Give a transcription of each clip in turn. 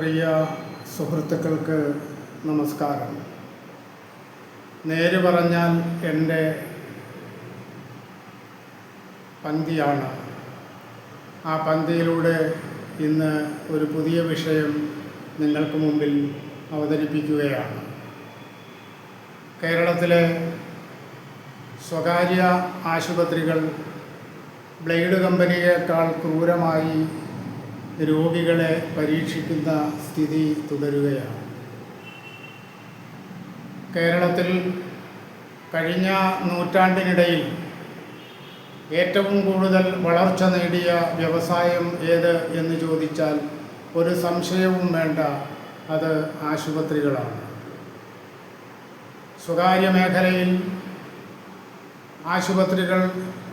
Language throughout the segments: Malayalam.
പ്രിയ സുഹൃത്തുക്കൾക്ക് നമസ്കാരം. നേര് പറഞ്ഞാൽ എൻ്റെ പന്തിയാണ്. ആ പന്തിയിലൂടെ ഇന്ന് ഒരു പുതിയ വിഷയം നിങ്ങൾക്ക് മുമ്പിൽ അവതരിപ്പിക്കുകയാണ്. കേരളത്തിലെ സ്വകാര്യ ആശുപത്രികൾ ബ്ലേഡ് കമ്പനിയേക്കാൾ ക്രൂരമായി രോഗികളെ പരീക്ഷിക്കുന്ന സ്ഥിതി തുടരുകയാണ്. കേരളത്തിൽ കഴിഞ്ഞ നൂറ്റാണ്ടിനിടയിൽ ഏറ്റവും കൂടുതൽ വളർച്ച നേടിയ വ്യവസായം ഏത് എന്ന് ചോദിച്ചാൽ ഒരു സംശയവും വേണ്ട, അത് ആശുപത്രികളാണ്. സ്വകാര്യ മേഖലയിൽ ആശുപത്രികൾ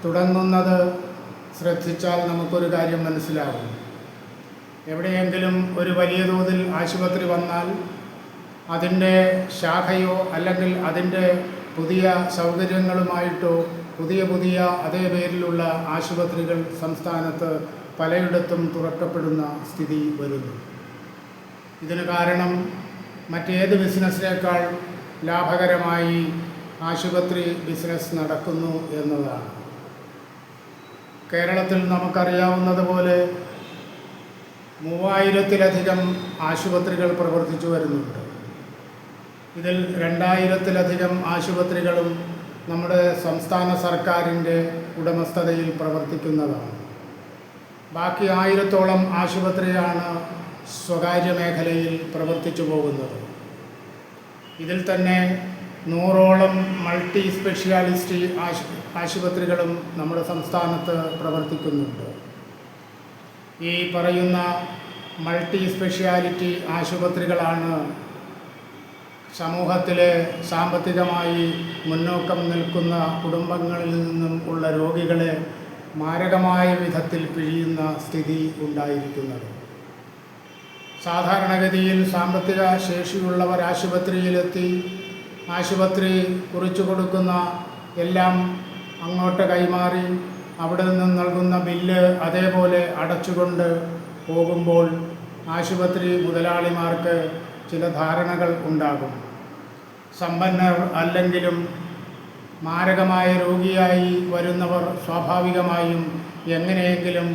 തുടങ്ങുന്നത് ശ്രദ്ധിച്ചാൽ നമുക്കൊരു കാര്യം മനസ്സിലാകും. എവിടെയെങ്കിലും ഒരു വലിയ തോതിൽ ആശുപത്രി വന്നാൽ അതിൻ്റെ ശാഖയോ അല്ലെങ്കിൽ അതിൻ്റെ പുതിയ സൗകര്യങ്ങളുമായിട്ടോ പുതിയ അതേ പേരിലുള്ള ആശുപത്രികൾ സംസ്ഥാനത്ത് പലയിടത്തും തുറക്കപ്പെടുന്ന സ്ഥിതി വരുന്നു. ഇതിന് കാരണം മറ്റേത് ബിസിനസ്സിനേക്കാൾ ലാഭകരമായി ആശുപത്രി ബിസിനസ് നടക്കുന്നു എന്നതാണ്. കേരളത്തിൽ നമുക്കറിയാവുന്നതുപോലെ 3000-ലധികം ആശുപത്രികൾ പ്രവർത്തിച്ചു വരുന്നുണ്ട്. ഇതിൽ 2000-ലധികം ആശുപത്രികളും നമ്മുടെ സംസ്ഥാന സർക്കാരിൻ്റെ ഉടമസ്ഥതയിൽ പ്രവർത്തിക്കുന്നതാണ്. ബാക്കി 1000-ഓളം ആശുപത്രിയാണ് സ്വകാര്യ മേഖലയിൽ പ്രവർത്തിച്ചു പോകുന്നത്. ഇതിൽ തന്നെ 100ഓളം മൾട്ടി സ്പെഷ്യാലിറ്റി ആശുപത്രികളും നമ്മുടെ സംസ്ഥാനത്ത് പ്രവർത്തിക്കുന്നുണ്ട്. ഈ പറയുന്ന മൾട്ടി സ്പെഷ്യാലിറ്റി ആശുപത്രികളാണ് സമൂഹത്തിലെ സാമ്പത്തികമായി മുന്നോക്കം നിൽക്കുന്ന കുടുംബങ്ങളിൽ നിന്നും ഉള്ള രോഗികളെ മാരകമായ വിധത്തിൽ പിഴിയുന്ന സ്ഥിതി ഉണ്ടായിരിക്കുന്നത്. സാധാരണഗതിയിൽ സാമ്പത്തിക ശേഷിയുള്ളവർ ആശുപത്രിയിലെത്തി ആശുപത്രി കുറിച്ചു കൊടുക്കുന്ന എല്ലാം അങ്ങോട്ട് കൈമാറി അവിടെ നിന്നും നൽകുന്ന ബില്ല് അതേപോലെ അടച്ചുകൊണ്ട് പോകുമ്പോൾ ആശുപത്രി മുതലാളിമാർക്ക് ചില ധാരണകൾ ഉണ്ടാകും. സമ്പന്നർ അല്ലെങ്കിലും മാരകമായ രോഗിയായി വരുന്നവർ സ്വാഭാവികമായും എങ്ങനെയെങ്കിലും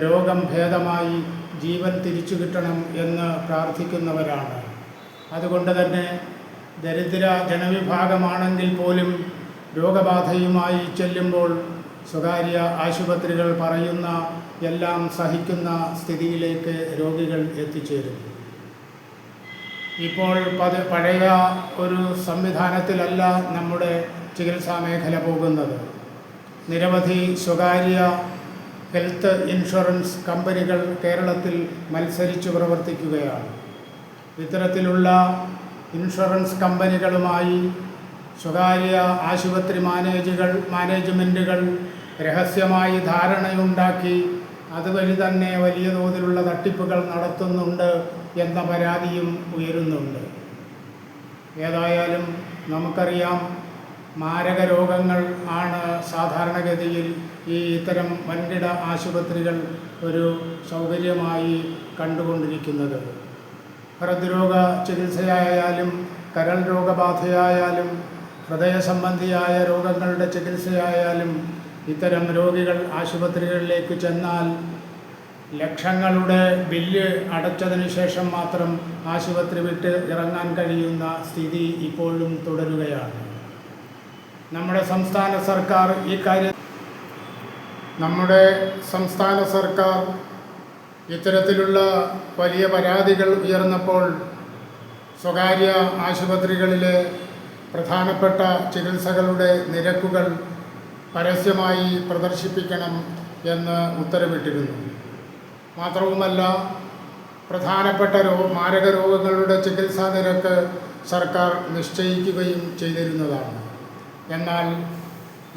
രോഗം ഭേദമായി ജീവൻ തിരിച്ചു കിട്ടണം എന്ന് പ്രാർത്ഥിക്കുന്നവരാണ്. അതുകൊണ്ട് തന്നെ ദരിദ്ര ജനവിഭാഗമാണെങ്കിൽ പോലും രോഗബാധയുമായി ചെല്ലുമ്പോൾ സ്വകാര്യ ആശുപത്രികൾ പറയുന്ന എല്ലാം സഹിക്കുന്ന സ്ഥിതിയിലേക്ക് രോഗികൾ എത്തിച്ചേരും. ഇപ്പോൾ പഴയ ഒരു സംവിധാനത്തിലല്ല നമ്മുടെ ചികിത്സാ മേഖല പോകുന്നത്. നിരവധി സ്വകാര്യ ഹെൽത്ത് ഇൻഷുറൻസ് കമ്പനികൾ കേരളത്തിൽ മത്സരിച്ചു പ്രവർത്തിക്കുകയാണ്. ഇത്തരത്തിലുള്ള ഇൻഷുറൻസ് കമ്പനികളുമായി സ്വകാര്യ ആശുപത്രി മാനേജ്മെൻറ്റുകൾ രഹസ്യമായി ധാരണയുണ്ടാക്കി അതുവഴി തന്നെ വലിയ തോതിലുള്ള തട്ടിപ്പുകൾ നടത്തുന്നുണ്ട് എന്ന പരാതിയും ഉയരുന്നുണ്ട്. ഏതായാലും നമുക്കറിയാം, മാരക രോഗങ്ങൾ ആണ് സാധാരണഗതിയിൽ ഇത്തരം വൻകിട ആശുപത്രികൾ ഒരു സൗകര്യമായി കണ്ടുകൊണ്ടിരിക്കുന്നത്. ഹൃദ്രോഗ ചികിത്സയായാലും കരൾ രോഗബാധയായാലും ഹൃദയ സംബന്ധിയായ രോഗങ്ങളുടെ ചികിത്സയായാലും ഇത്തരം രോഗികൾ ആശുപത്രികളിലേക്ക് ചെന്നാൽ ലക്ഷങ്ങളുടെ ബില്ല് അടച്ചതിന് ശേഷം മാത്രം ആശുപത്രി വിട്ട് ഇറങ്ങാൻ കഴിയുന്ന സ്ഥിതി ഇപ്പോഴും തുടരുകയാണ്. നമ്മുടെ സംസ്ഥാന സർക്കാർ ഇത്തരത്തിലുള്ള വലിയ പരാതികൾ ഉയർന്നപ്പോൾ സ്വകാര്യ ആശുപത്രികളിലെ പ്രധാനപ്പെട്ട ചികിത്സകളുടെ നിരക്കുകൾ പരസ്യമായി പ്രദർശിപ്പിക്കണം എന്ന് ഉത്തരവിട്ടിരുന്നു. മാത്രവുമല്ല, പ്രധാനപ്പെട്ട മാരക രോഗങ്ങളുടെ ചികിത്സാ നിരക്ക് സർക്കാർ നിശ്ചയിക്കുകയും ചെയ്തിരുന്നതാണ്. എന്നാൽ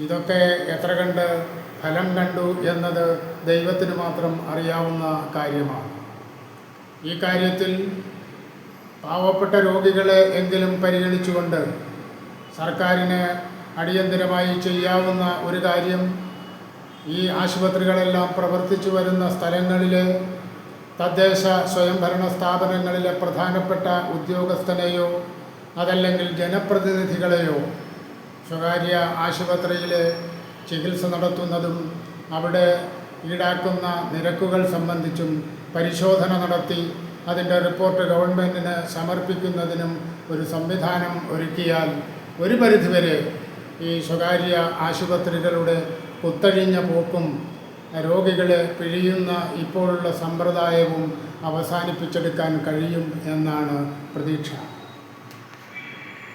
ഇതൊക്കെ എത്ര കണ്ട് ഫലം കണ്ടു എന്നത് ദൈവത്തിന് മാത്രം അറിയാവുന്ന കാര്യമാണ്. ഈ കാര്യത്തിൽ പാവപ്പെട്ട രോഗികളെ എങ്കിലും പരിഗണിച്ചുകൊണ്ട് സർക്കാരിന് അടിയന്തരമായി ചെയ്യാവുന്ന ഒരു കാര്യം ഈ ആശുപത്രികളെല്ലാം പ്രവർത്തിച്ചു വരുന്ന സ്ഥലങ്ങളിലെ തദ്ദേശ സ്വയംഭരണ സ്ഥാപനങ്ങളിലെ പ്രധാനപ്പെട്ട ഉദ്യോഗസ്ഥനെയോ അതല്ലെങ്കിൽ ജനപ്രതിനിധികളെയോ സ്വകാര്യ ആശുപത്രിയിൽ ചികിത്സ നടത്തുന്നതും അവിടെ ഈടാക്കുന്ന നിരക്കുകൾ സംബന്ധിച്ചും പരിശോധന നടത്തി അതിൻ്റെ റിപ്പോർട്ട് ഗവൺമെൻറ്റിന് സമർപ്പിക്കുന്നതിനും ഒരു സംവിധാനം ഒരുക്കിയാൽ ഒരു പരിധിവരെ ഈ സ്വകാര്യ ആശുപത്രികളുടെ കുത്തഴിഞ്ഞ പോക്കും രോഗികളെ പിഴിയുന്ന ഇപ്പോഴുള്ള സമ്പ്രദായവും അവസാനിപ്പിച്ചെടുക്കാൻ കഴിയും എന്നാണ് പ്രതീക്ഷ.